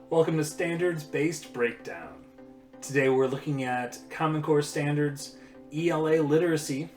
Welcome to Standards-Based Breakdown. Today we're looking at Common Core Standards, ELA Literacy,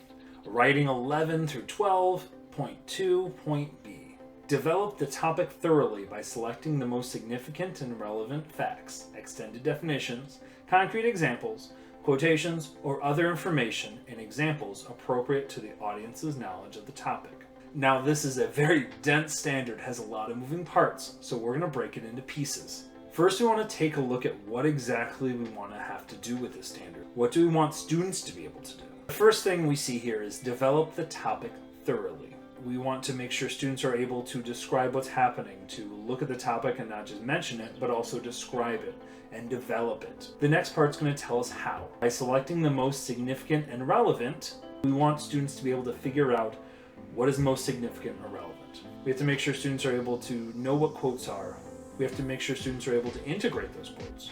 Writing 11 through 12.2.B. Develop the topic thoroughly by selecting the most significant and relevant facts, extended definitions, concrete examples, quotations, or other information and examples appropriate to the audience's knowledge of the topic. Now this is a very dense standard, has a lot of moving parts, so we're going to break it into pieces. First, we want to take a look at what exactly we want to have to do with this standard. What do we want students to be able to do? The first thing we see here is develop the topic thoroughly. We want to make sure students are able to describe what's happening, to look at the topic and not just mention it, but also describe it and develop it. The next part is going to tell us how. By selecting the most significant and relevant, we want students to be able to figure out what is most significant or relevant. We have to make sure students are able to know what quotes are. We have to make sure students are able to integrate those quotes.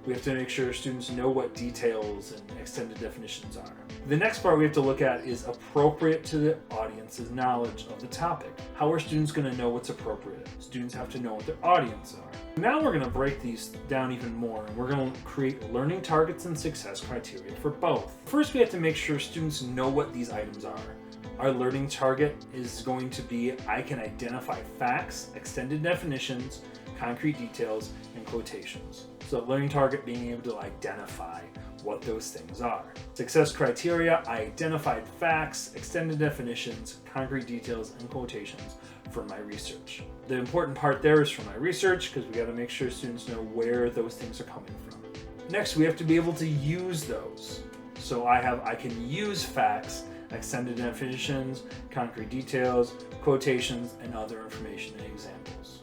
We have to make sure students know what details and extended definitions are. The next part we have to look at is appropriate to the audience's knowledge of the topic. How are students going to know what's appropriate? Students have to know what their audience are. Now we're going to break these down even more, and we're going to create learning targets and success criteria for both. First, we have to make sure students know what these items are. Our learning target is going to be, I can identify facts, extended definitions, concrete details, and quotations. So learning target being able to identify what those things are. Success criteria, I identified facts, extended definitions, concrete details, and quotations from my research. The important part there is from my research, because we got to make sure students know where those things are coming from. Next, we have to be able to use those. So I can use facts, extended definitions, concrete details, quotations, and other information and examples.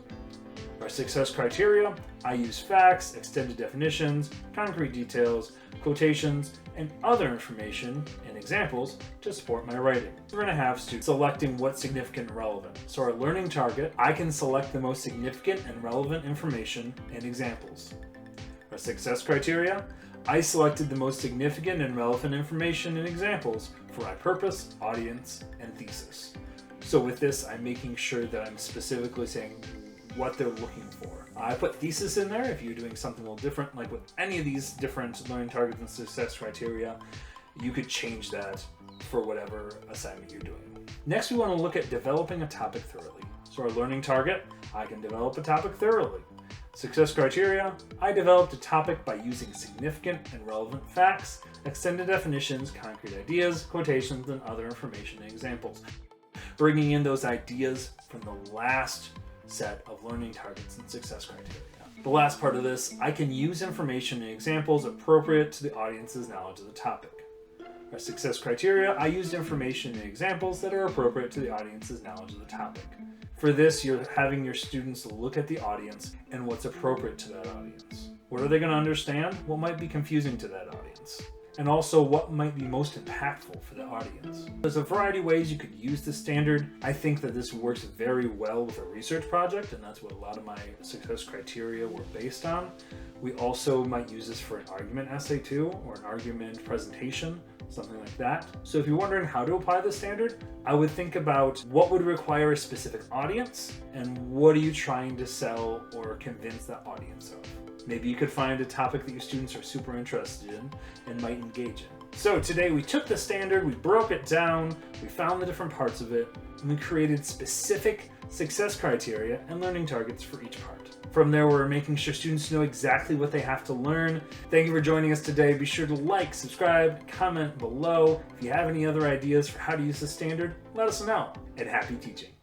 Our success criteria, I use facts, extended definitions, concrete details, quotations, and other information and examples to support my writing. We're going to have students selecting what's significant and relevant. So our learning target, I can select the most significant and relevant information and examples. Our success criteria, I selected the most significant and relevant information and examples for my purpose, audience, and thesis. So with this, I'm making sure that I'm specifically saying what they're looking for. I put thesis in there. If you're doing something a little different, like with any of these different learning targets and success criteria, you could change that for whatever assignment you're doing. Next, we want to look at developing a topic thoroughly. So our learning target, I can develop a topic thoroughly. Success criteria, I developed a topic by using significant and relevant facts, extended definitions, concrete ideas, quotations, and other information and examples. Bringing in those ideas from the last set of learning targets and success criteria. The last part of this, I can use information and examples appropriate to the audience's knowledge of the topic. Our success criteria, I used information and examples that are appropriate to the audience's knowledge of the topic. For this, you're having your students look at the audience and what's appropriate to that audience. What are they going to understand? What might be confusing to that audience? And also what might be most impactful for the audience. There's a variety of ways you could use this standard. I think that this works very well with a research project, and that's what a lot of my success criteria were based on. We also might use this for an argument essay too, or an argument presentation, something like that. So if you're wondering how to apply the standard, I would think about what would require a specific audience, and what are you trying to sell or convince that audience of. Maybe you could find a topic that your students are super interested in and might engage in. So today we took the standard, we broke it down, we found the different parts of it, and we created specific success criteria and learning targets for each part. From there, we're making sure students know exactly what they have to learn. Thank you for joining us today. Be sure to like, subscribe, comment below. If you have any other ideas for how to use the standard, let us know. And happy teaching.